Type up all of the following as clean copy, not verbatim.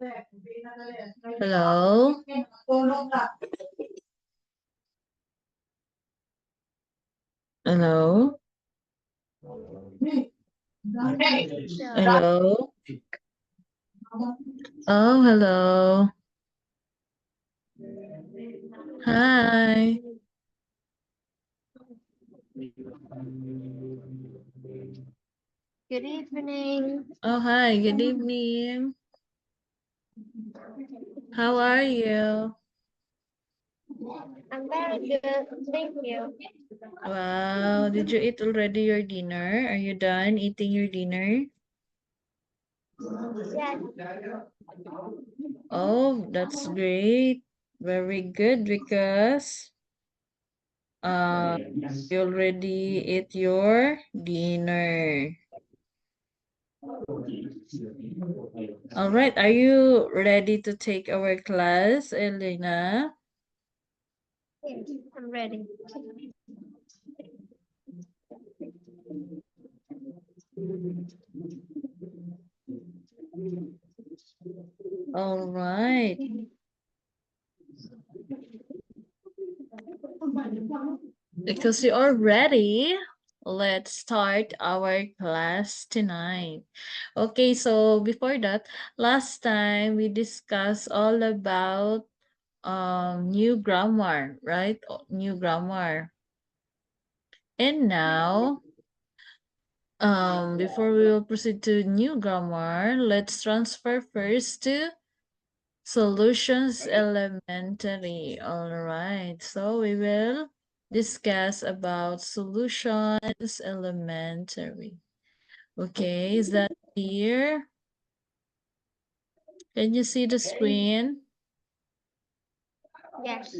Hello? Hello? Hello? Oh, hello. Hi. Good evening. Oh, hi. Good evening. How are you? I'm very good. Thank you. Wow. Did you eat already your dinner? Are you done eating your dinner? Yes. Oh, that's great. Very good because you already ate your dinner. All right. Are you ready to take our class, Elena? Yes, I'm ready. All right. Because you are ready, let's start our class tonight. Okay, so before that, last time we discussed all about new grammar, right? New grammar. And now, before we will proceed to new grammar, let's transfer first to Solutions Elementary. All right. So we will discuss about Solutions Elementary. Okay, is that clear? Can you see the screen? Yes.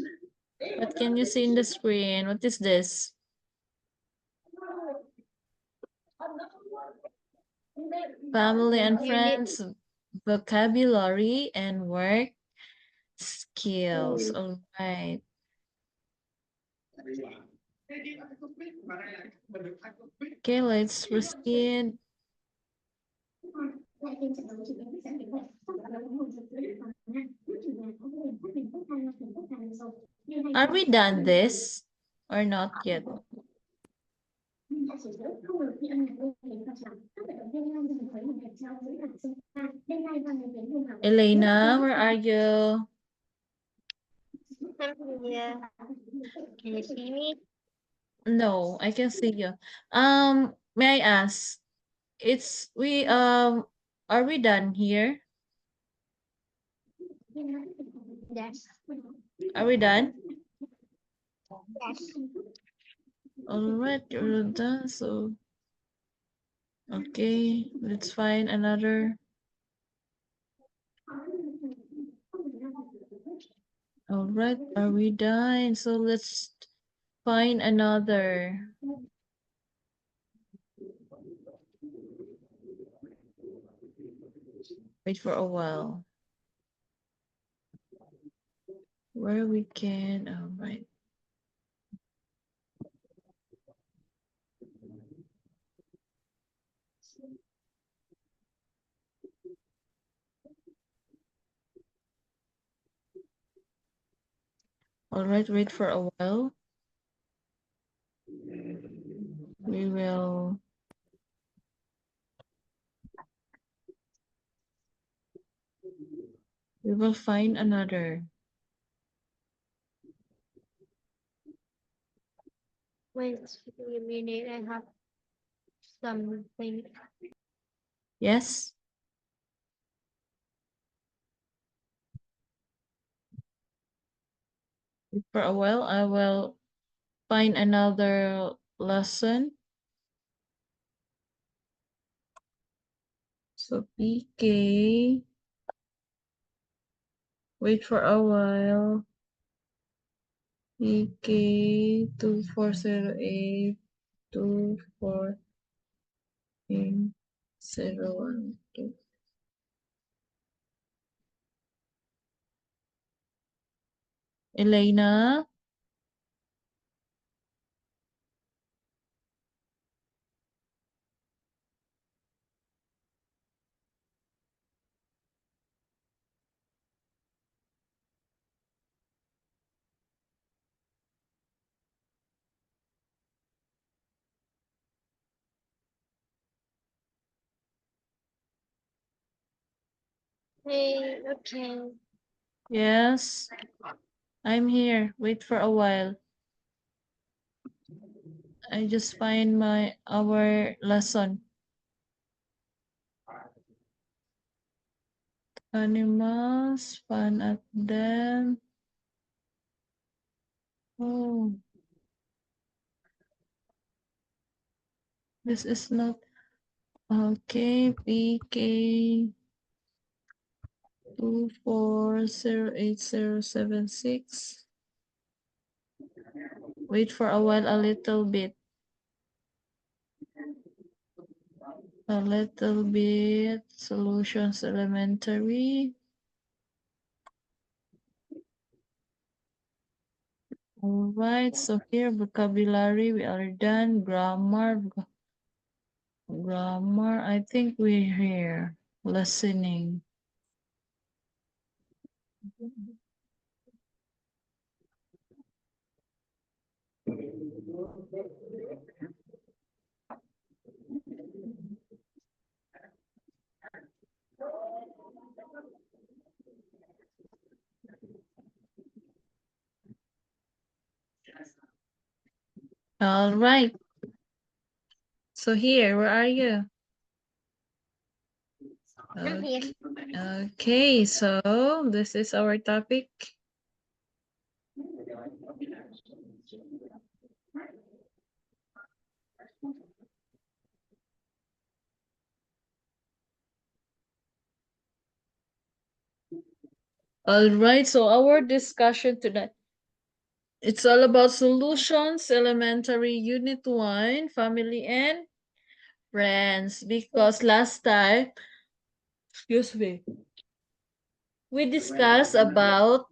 What can you see in the screen? What is this? Family and Unit. friends, vocabulary, and work skills. All right. Okay, let's proceed. Are we done this or not yet? Elena, where are you? I'm here. Can you see me? No, I can see you. May I ask? It's we are we done here? Yes. Are we done? Yes. All right, you're done. So okay, let's find another. All right, are we done? So let's find another. Wait for a while. Where we can. All right. All right, wait for a while. We will. We will find another. Wait a minute. I have something. Yes. Wait for a while. I will find another lesson. So PK. Wait for a while. PK 2408 248 Elena. Hey, okay. Yes, I'm here. Wait for a while. I just find our lesson. Animals, fun at them. Oh, this is not okay. PK 240876. Wait for a while, a little bit. A little bit. Solutions elementary. All right, so here vocabulary we are done. Grammar. I think we're here. Listening. All right. So here, where are you? I'm here. Okay, so this is our topic. All right, so our discussion tonight, it's all about solutions, elementary unit 1, family and friends. Because last time, excuse me, we discussed about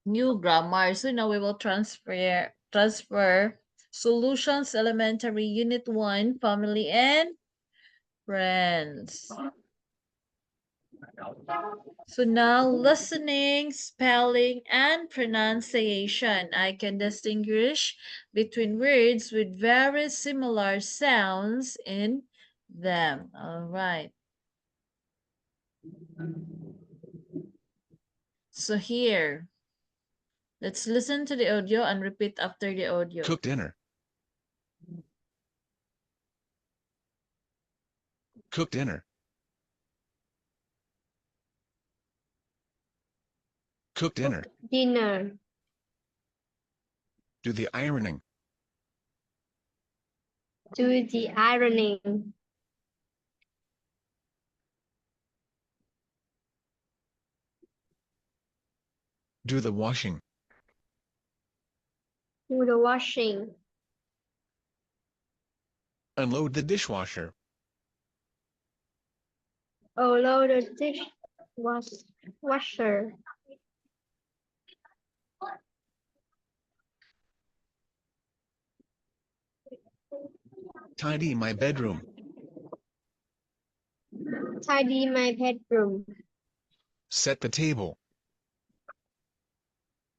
new grammar. So now we will transfer solutions, elementary unit 1, family and friends. So now listening, spelling, and pronunciation. I can distinguish between words with very similar sounds in them. All right. So here, let's listen to the audio and repeat after the audio. Cook dinner. Cook dinner. Cook dinner. Dinner. Do the ironing. Do the ironing. Do the washing. Do the washing. Unload the dishwasher. Unload the washer. Tidy my bedroom. Tidy my bedroom. Set the table.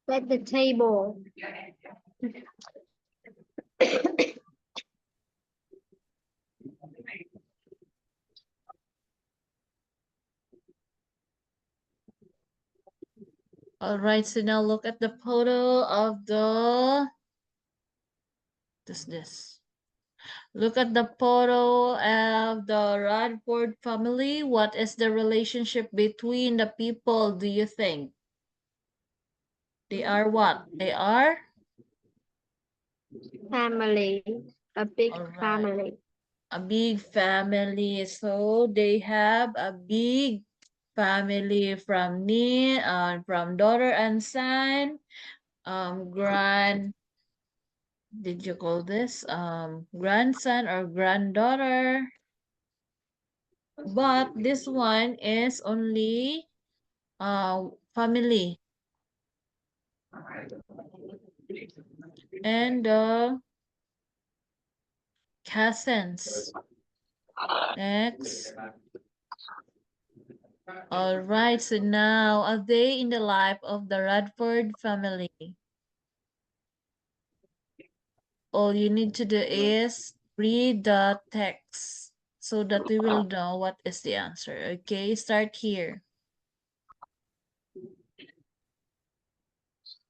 Set the table. All right, so now look at the photo of this. Look at the photo of the Radford family. What is the relationship between the people, do you think? They are what? They are? Family. A big All right. family. A big family. So they have a big family from from daughter and son, did you call this? Grandson or granddaughter. But this one is only family. And cousins. Next. All right, so now a day in the life of the Radford family. All you need to do is read the text. so that we will know what is the answer. Okay, start here.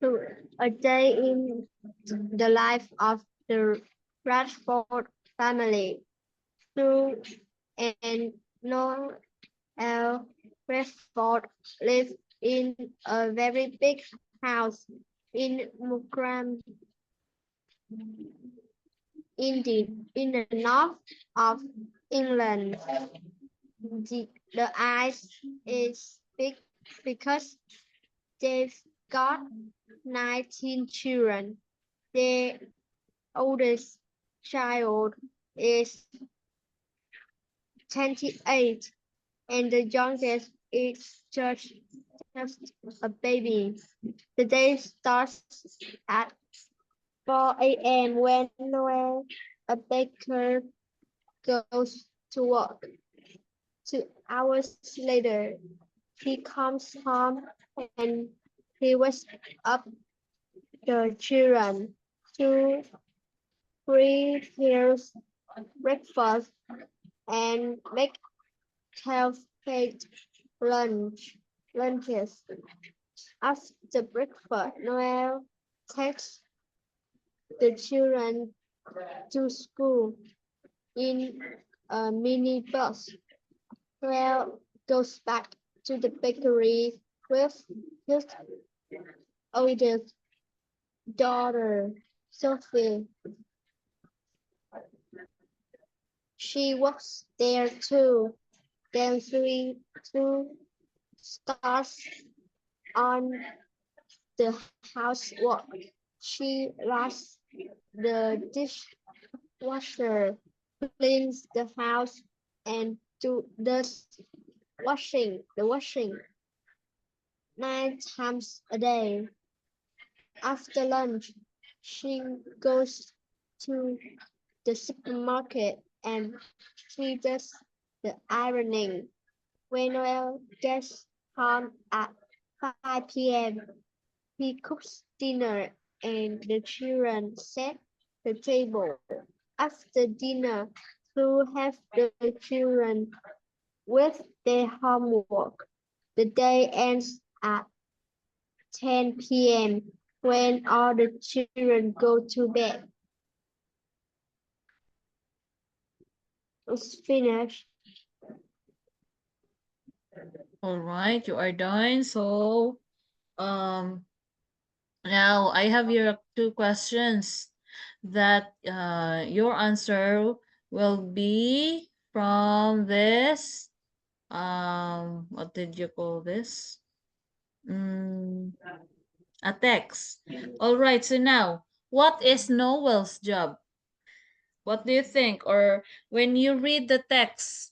So, a day in the life of the Radford family. Sue and Noel Radford lived in a very big house in Mukram, in the north of England. The ice is big because they've got 19 children. The oldest child is 28 and the youngest is just a baby. The day starts at 4 a.m. when Noel, a baker, goes to work. 2 hours later, he comes home and he wakes up the children to prepares breakfast and make healthy lunches. After breakfast, Noel takes the children to school in a minibus. Noel goes back to the bakery with his oldest daughter, Sophie. She works there too. Then two starts on the housework. She washes the dishwasher, cleans the house, and does the washing 9 times a day. After lunch, she goes to the supermarket and she does the ironing. When Noel gets home at 5 p.m., he cooks dinner and the children set the table. After dinner, to help the children with their homework. The day ends at 10 p.m. when all the children go to bed. It's finished. All right, you are done. So, now I have your 2 questions that your answer will be from this what did you call this? A text. All right, so now what is Noel's job? What do you think? Or when you read the text,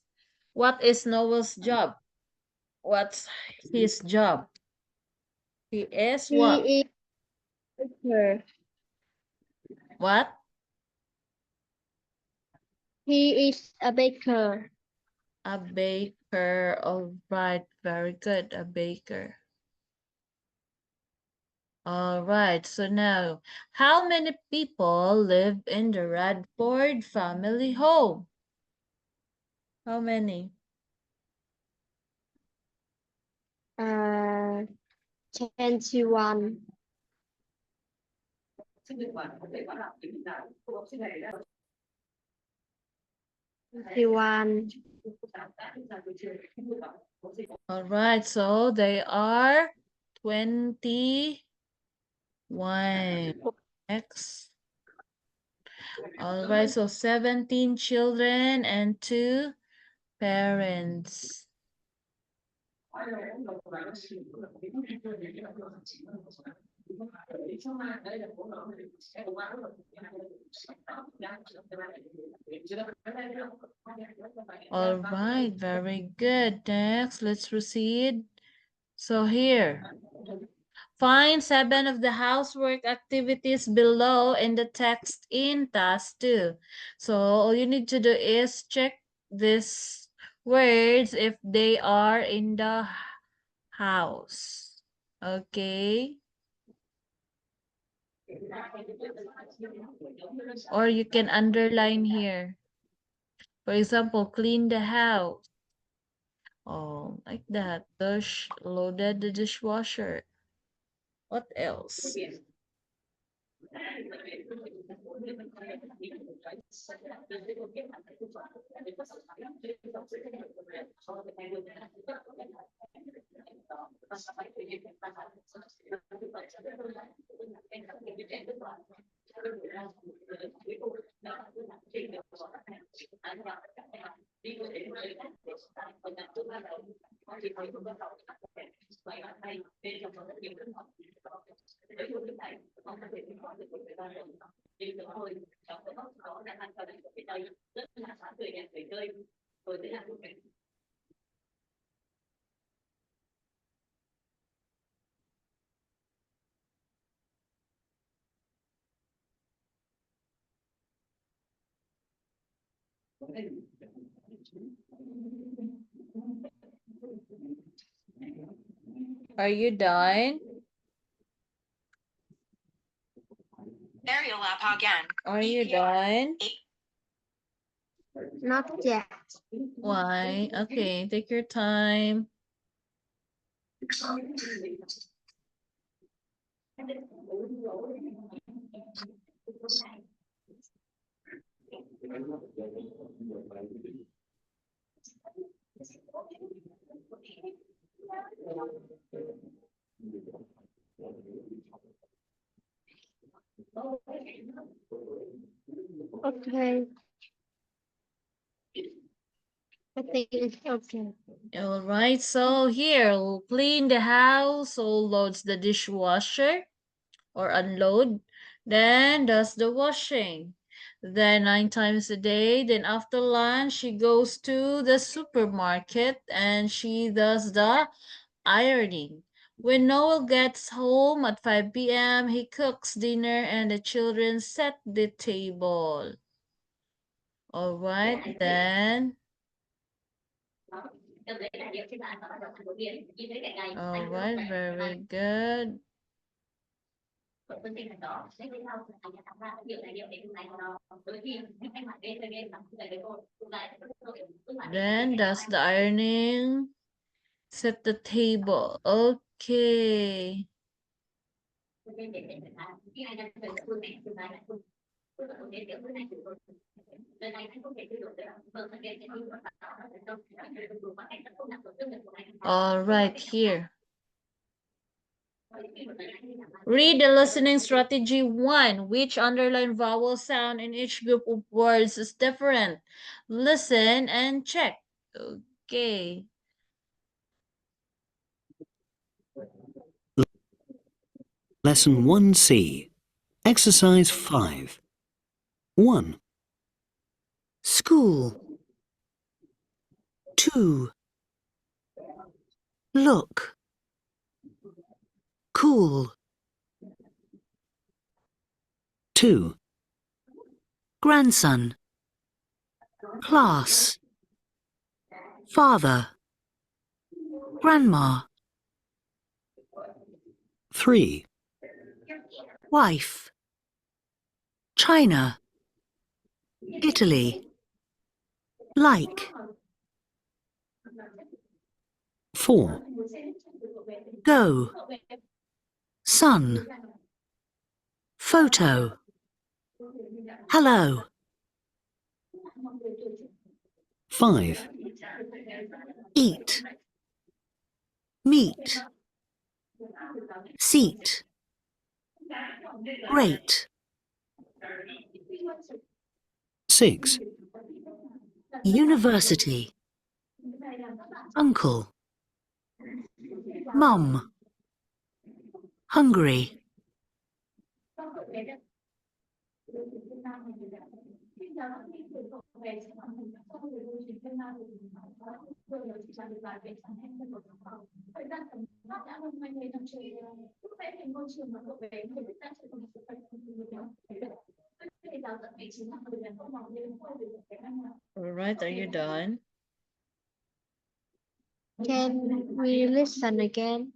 what is Noel's job? What's his job? He is what? He is a baker. What? He is a baker. A baker. All right, very good. A baker. All right, so now, how many people live in the Radford family home? How many? 21. 21. All right, so they are 21. X. All right, so 17 children and 2 parents. All right, very good. Next, let's proceed. So here, find 7 of the housework activities below in the text in task 2. So all you need to do is check these words if they are in the house. Okay? Or you can underline here. For example, clean the house. Oh, like that. Loaded the dishwasher. What else? Are you done? Ariel app again. Are you done? Not yet. Why? Okay, take your time. Okay. I think it's okay. All right, so here, we'll clean the house, so loads the dishwasher or unload, then does the washing. Then 9 times a day, then after lunch, she goes to the supermarket and she does the ironing. When Noel gets home at 5 p.m., he cooks dinner and the children set the table. All right, then. All right, very good. Then does the ironing, set the table. Okay. All right, here. Read the listening strategy 1. Which underlined vowel sound in each group of words is different? Listen and check. Okay. Lesson 1C. Exercise 5. 1. School. 2. Look. Cool. 2. Grandson. Class. Father. Grandma. 3. Wife. China. Italy. Like. 4. Go. Sun. Photo. Hello. 5. Eat. Meet. Seat. Great. 6. University. Uncle. Mum. Hungry. All right, are you done? Can we listen again?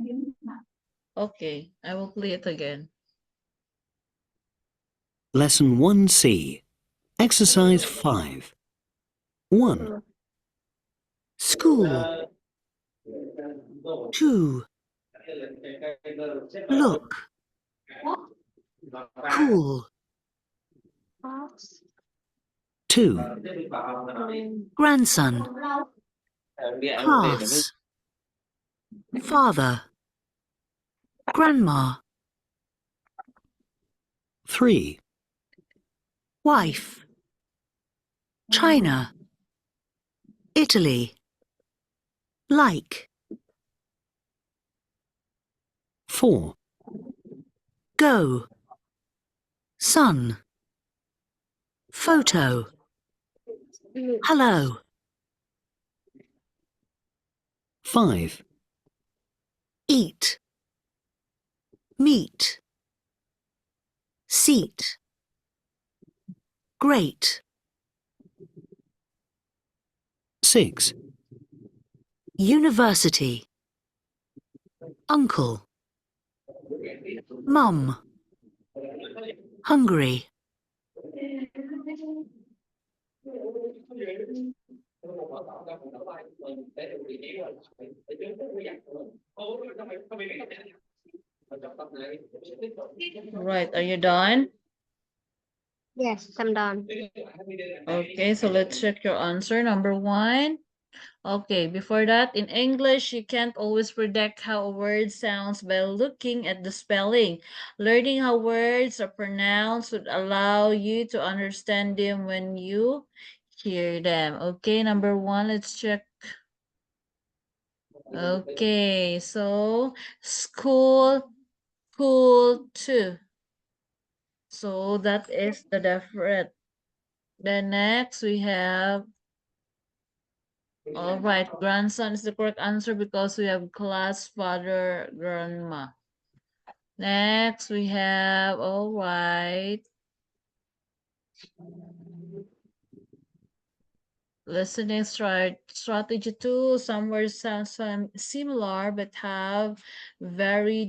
Okay, I will play it again. Lesson 1C. Exercise 5. 1. School. 2. Look. Cool. 2. Grandson. Class. Father. Grandma. 3. Wife. China. Italy. Like. 4. Go. Sun. Photo. Hello. 5. Eat. Meet. Seat. Great. 6. University. Uncle. Mum. Hungry. Right, are you done? Yes, I'm done. Okay, so let's check your answer. Number 1. Okay, before that, in English, you can't always predict how a word sounds by looking at the spelling. Learning how words are pronounced would allow you to understand them when you hear them. Okay, number 1, let's check. Okay, so school, cool too. So that is the different. Then next we have, all right, grandson is the correct answer because we have class, father, grandma. Next we have, all right, listening strategy 2. Some words sound similar but have very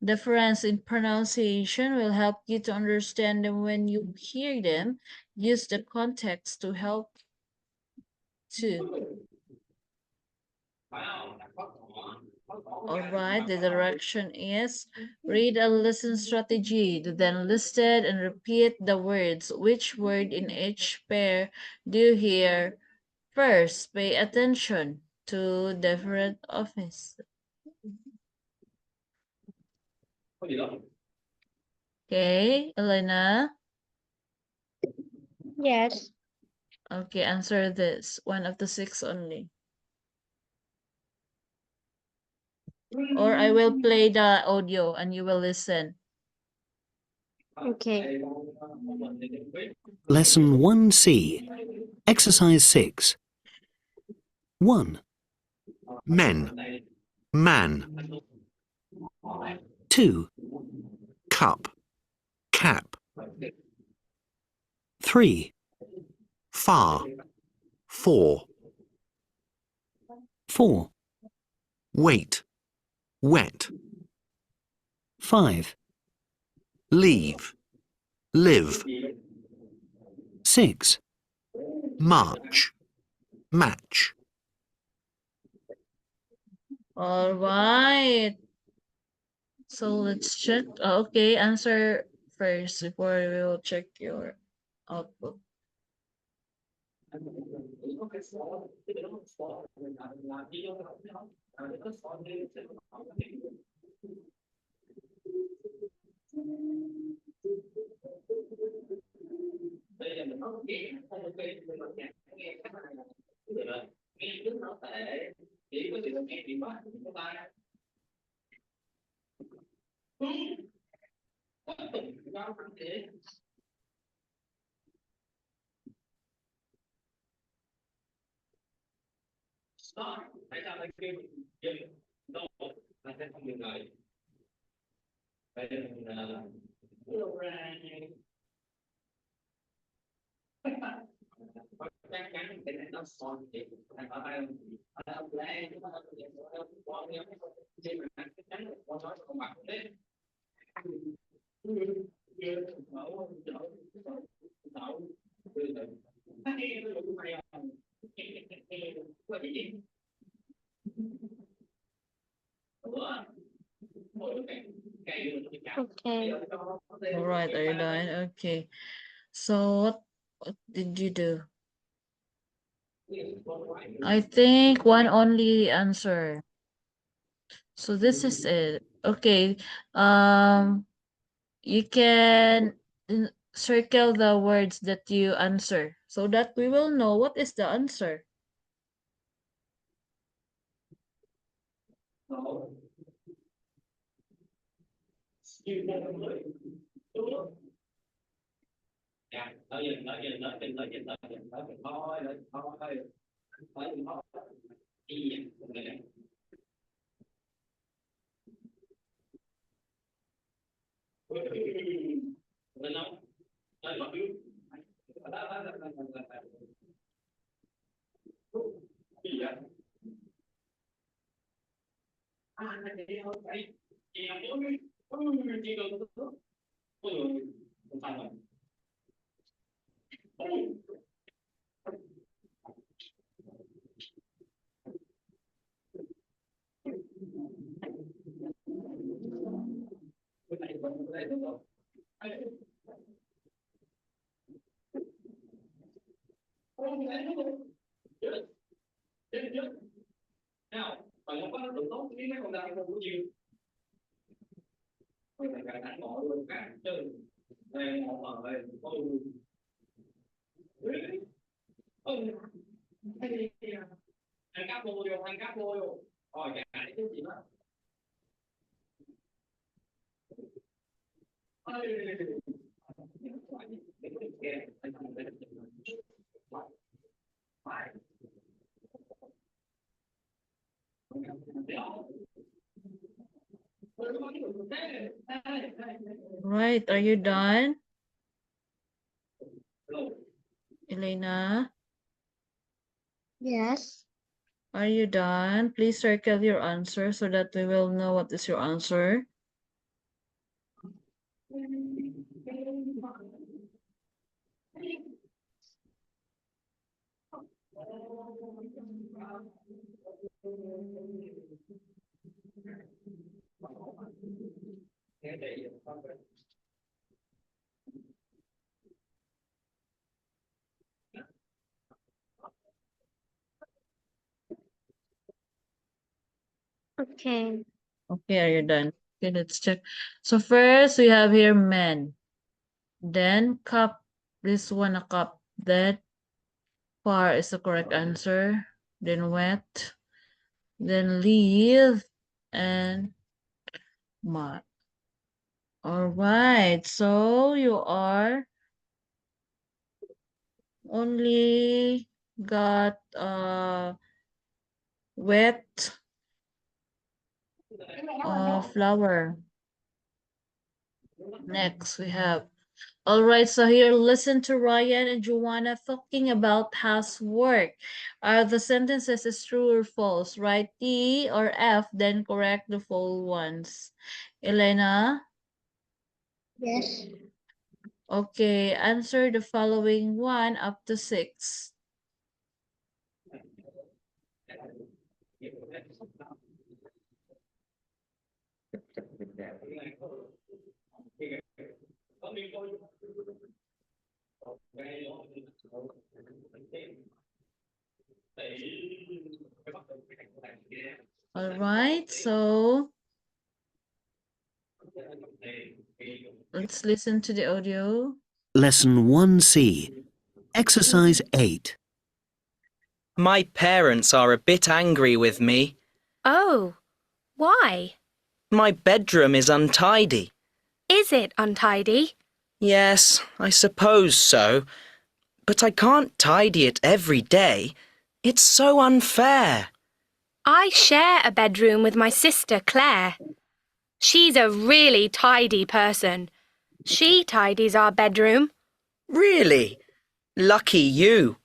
difference in pronunciation will help you to understand them when you hear them. Use the context to help too. All right, the direction is read and listen strategy, then listed and repeat the words. Which word in each pair do you hear first? Pay attention to different office. Okay, Elena. Yes. Okay, answer this. One of the 6 only. Or I will play the audio and you will listen. Okay. Lesson 1C. Exercise 6. 1. Men, man, 2. cup, cap, 3. far, for, 4. wait, wet, 5. leave, live, 6. march, match. All right. So let's check. Okay, answer first before we will check your output. Okay. All right, are you done? Okay. So what did you do? I think one only answer. So this is it. Okay. You can circle the words that you answer so that we will know what is the answer. Right, are you done? Elena, Yes. are you done? Please circle your answer so that we will know what is your answer. Okay. Okay, are you done? Okay, let's check. So first we have here men. Then cup. This one a cup. That far is the correct answer. Then wet. Then leave. And mat. All right. So you are only got wet flower. Next we have. All right, so here listen to Ryan and Joanna talking about housework. Are the sentences is true or false? Write E or F, then correct the full ones. Elena? Yes. Okay, answer the following one up to 6. All right, so let's listen to the audio. Lesson 1C. Exercise 8. My parents are a bit angry with me. Oh, why? My bedroom is untidy. Is it untidy? Yes, I suppose so. But I can't tidy it every day. It's so unfair. I share a bedroom with my sister Claire. She's a really tidy person. She tidies our bedroom. Really? Lucky you.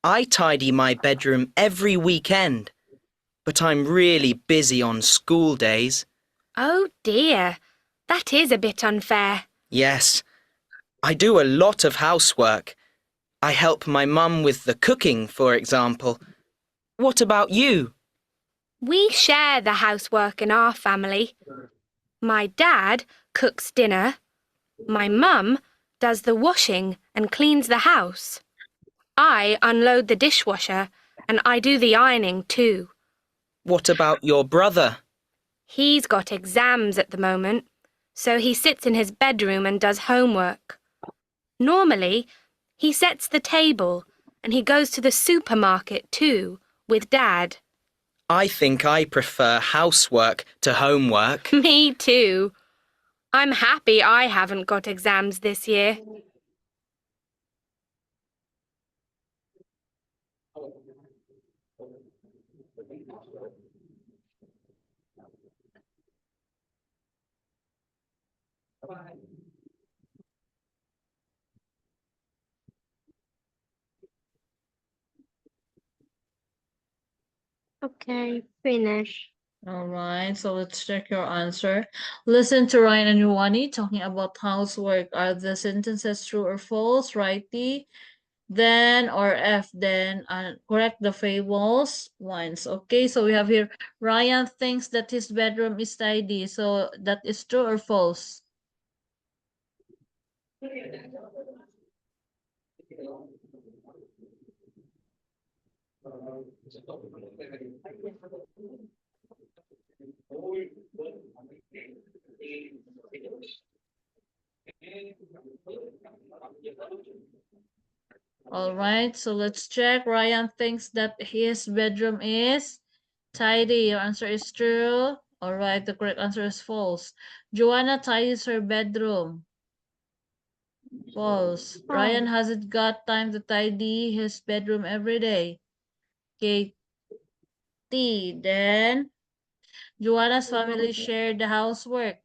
I tidy my bedroom every weekend. But I'm really busy on school days. Oh dear, that is a bit unfair. Yes, I do a lot of housework. I help my mum with the cooking, for example. What about you? We share the housework in our family. My dad cooks dinner. My mum does the washing and cleans the house. I unload the dishwasher and I do the ironing too. What about your brother? He's got exams at the moment, so he sits in his bedroom and does homework. Normally, he sets the table and he goes to the supermarket too with Dad. I think I prefer housework to homework. Me too. I'm happy I haven't got exams this year. Okay, finish. All right, so let's check your answer. Listen to Ryan and Yuani talking about housework. Are the sentences true or false? Right D, then or F, then. Correct the fables ones. Okay, so we have here Ryan thinks that his bedroom is tidy. So that is true or false? All right, so let's check. Ryan thinks that his bedroom is tidy. Your answer is true. All right, the correct answer is false. Joanna tidies her bedroom. False. Ryan hasn't got time to tidy his bedroom every day. Katie. Then Joanna's family share the housework.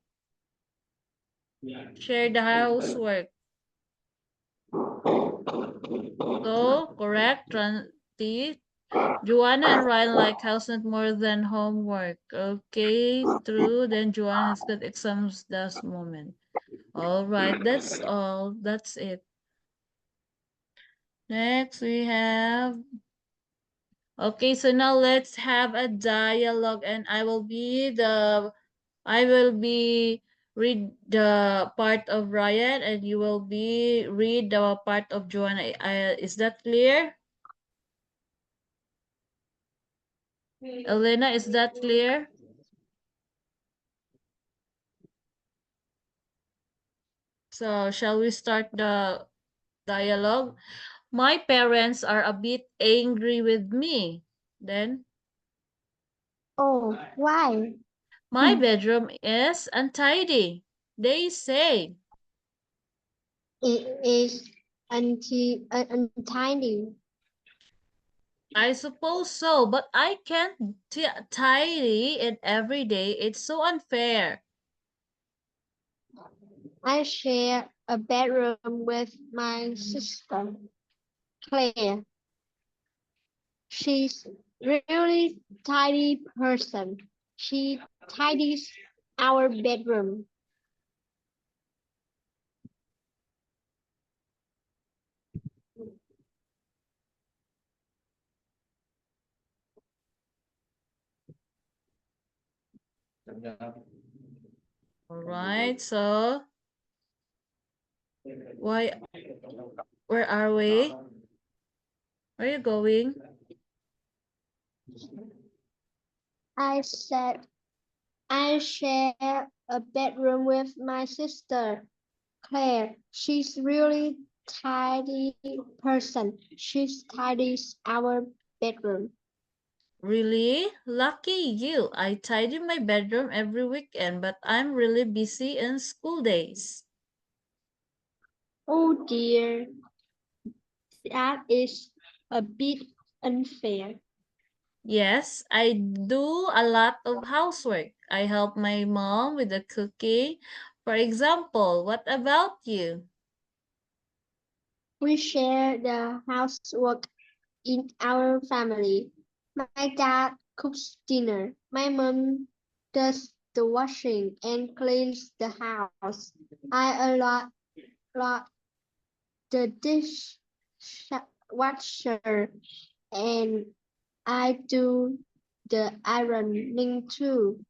Share the housework. So, correct. T. Joanna and Ryan like housework more than homework. Okay, true. Then Joanna has got exams this moment. All right, that's all. That's it. Next, we have... Okay, so now let's have a dialogue, and I will be read the part of Ryan, and you will be read the part of Joanna. Is that clear? Elena, is that clear? So, shall we start the dialogue? My parents are a bit angry with me. Then, Oh, why? my bedroom is untidy. They say, It is untidy. I suppose so, but I can't tidy it every day. It's so unfair. I share a bedroom with my sister, Claire. She's really tidy person. She tidies our bedroom. All right, so where are we? Where are you going? I said I share a bedroom with my sister, Claire. She's really tidy person. She tidies our bedroom. Really? Lucky you. I tidy my bedroom every weekend, but I'm really busy in school days. Oh dear, that is a bit unfair. Yes, I do a lot of housework. I help my mom with the cooking. For example, what about you? We share the housework in our family. My dad cooks dinner. My mom does the washing and cleans the house. I lot the washer, and I do the ironing too.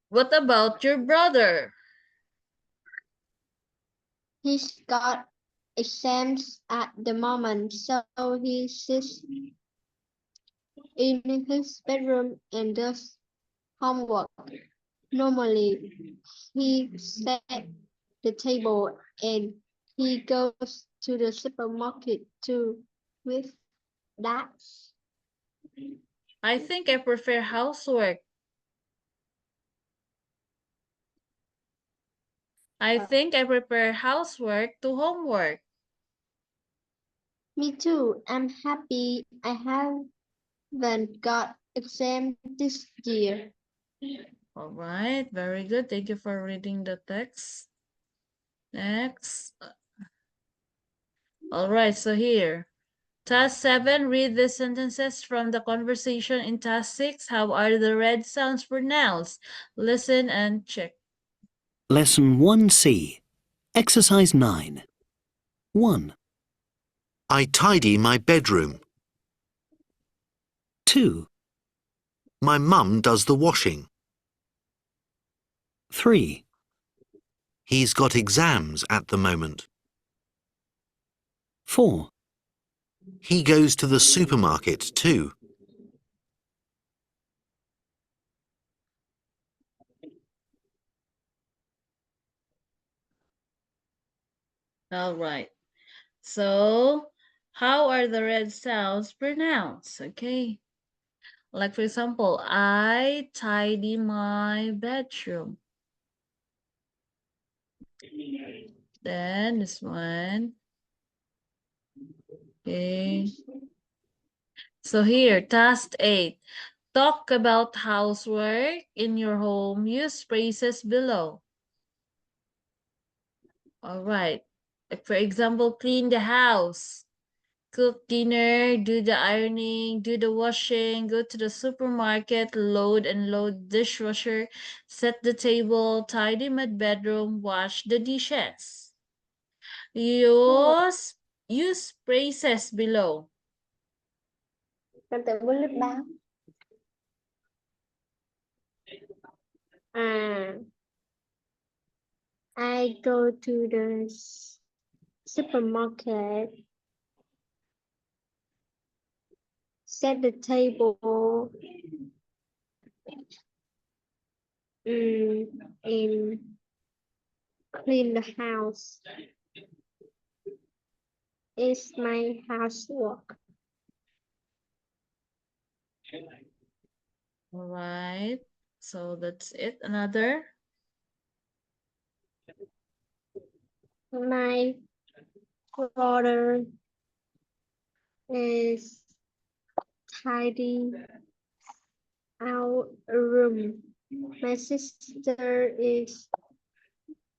What about your brother? He's got exams at the moment, so he sits in his bedroom and does homework. Normally, he sets the table and he goes to the supermarket too with that. I think I prefer housework. I think I prefer housework to homework. Me too. I'm happy I haven't got exam this year. All right, very good. Thank you for reading the text. Next. All right, so here. Task 7, read the sentences from the conversation in Task 6. How are the red sounds pronounced? Listen and check. Lesson 1C. Exercise 9. 1, I tidy my bedroom. 2, My mum does the washing. 3, He's got exams at the moment. 4, He goes to the supermarket too. All right. So, how are the red sounds pronounced? Okay. Like, for example, I tidy my bedroom. Then this one. Okay. So here, task 8. Talk about housework in your home. Use phrases below. All right. Like for example, clean the house, cook dinner, do the ironing, do the washing, go to the supermarket, load and load dishwasher, set the table, tidy my bedroom, wash the dishes. Use phrases below. Con tự muốn lướt báo. I go to the supermarket, set the table, and clean the house. It's my housework. All right. So that's it. Another. My brother is tidy our room. My sister is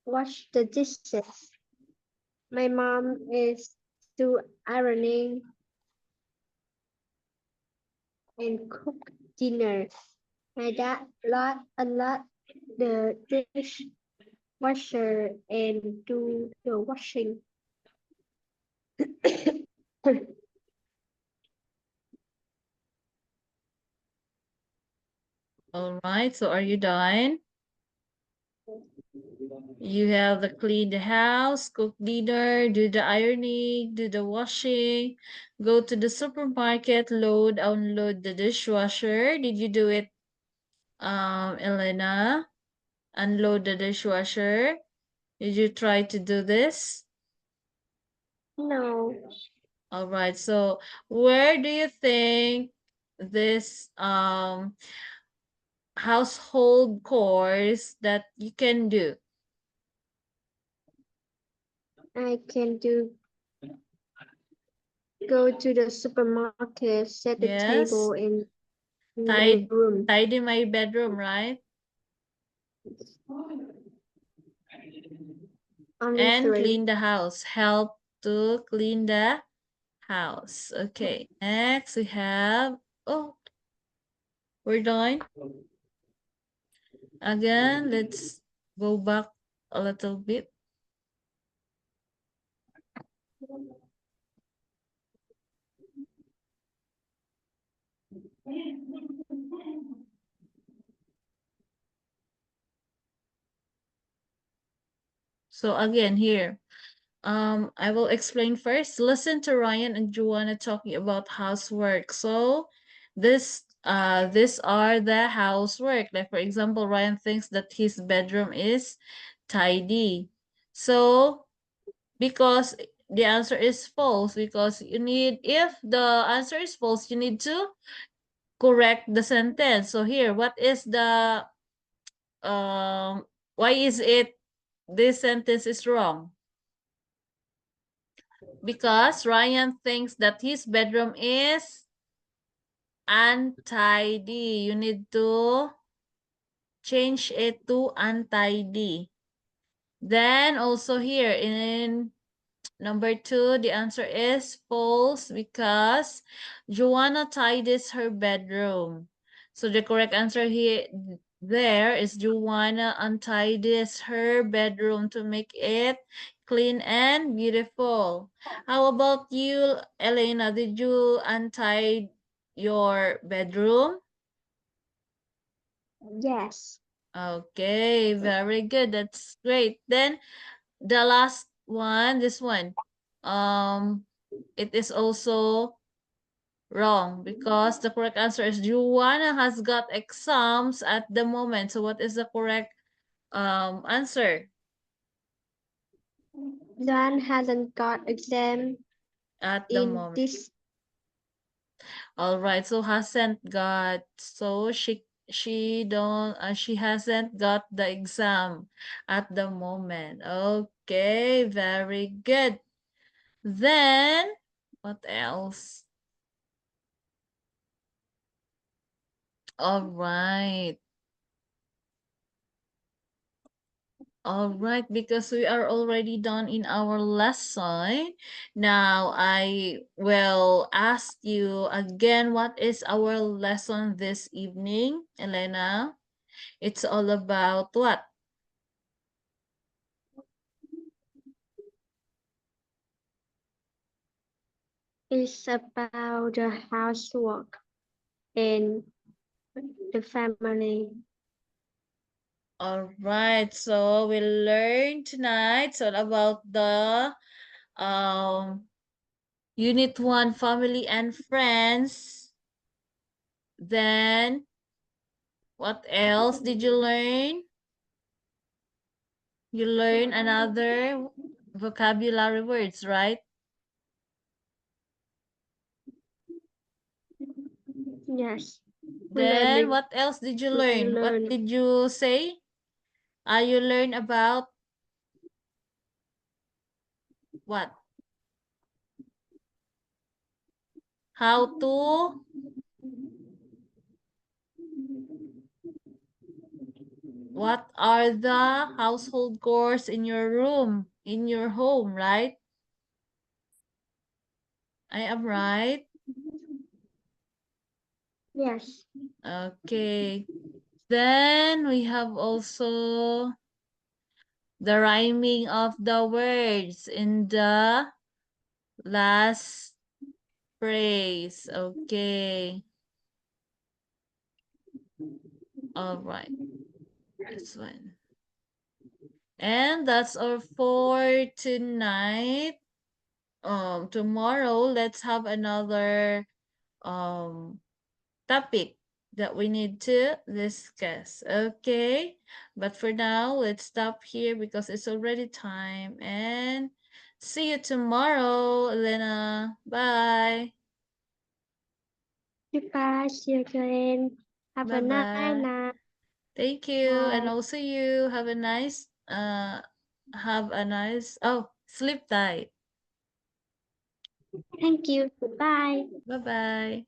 wash the dishes. My mom is do ironing and cook dinner. My dad unload the dishwasher and do the washing. All right. So are you done? You have the clean the house, cook dinner, do the ironing, do the washing, go to the supermarket, load, unload the dishwasher. Did you do it, Elena? Unload the dishwasher. Did you try to do this? No. All right. So where do you think this household chores that you can do? I can go to the supermarket, set the Yes. table in the room. Tidy my bedroom, right? Only And 3. clean the house. Help to clean the house. Okay. Next we have, oh, we're done. Again, let's go back a little bit. So again here, I will explain first. Listen to Ryan and Joanna talking about housework. So these are the housework. Like for example, Ryan thinks that his bedroom is tidy. So because the answer is false, because if the answer is false, you need to correct the sentence. So here, what is the why is it this sentence is wrong? Because Ryan thinks that his bedroom is untidy. You need to change it to untidy. Then also here in number 2, the answer is false because Joanna tidies her bedroom. So the correct answer here there is Joanna untidies her bedroom to make it clean and beautiful. How about you, Elena? Did you untie your bedroom? Yes. Okay, very good. That's great. Then the last one, this one, it is also wrong because the correct answer is Joanna has got exams at the moment. So what is the correct answer? John hasn't got exam At the in moment. this. All right, so hasn't got, so she hasn't got the exam at the moment. Okay, very good. Then what else? All right. All right, because we are already done in our lesson. Now I will ask you again, what is our lesson this evening, Elena? It's all about what? It's about the housework and the family. All right, so we'll learn tonight. It's all about the Unit 1, family and friends. Then what else did you learn? You learn another vocabulary words, right? Yes. Then what else did you learn? What learn. did you say? You learn about what? How to what are the household chores in your room, in your home, right? I am right. Yes. Okay. Then we have also the rhyming of the words in the last phrase. Okay. All right. This one. And that's all for tonight. Tomorrow let's have another topic that we need to discuss. Okay, but for now let's stop here because it's already time, and see you tomorrow, Elena. Bye. Goodbye. See you again. Have Bye a nice bye. night. Thank you, and Bye. also you have a nice sleep tight. Thank you. Goodbye. Bye bye.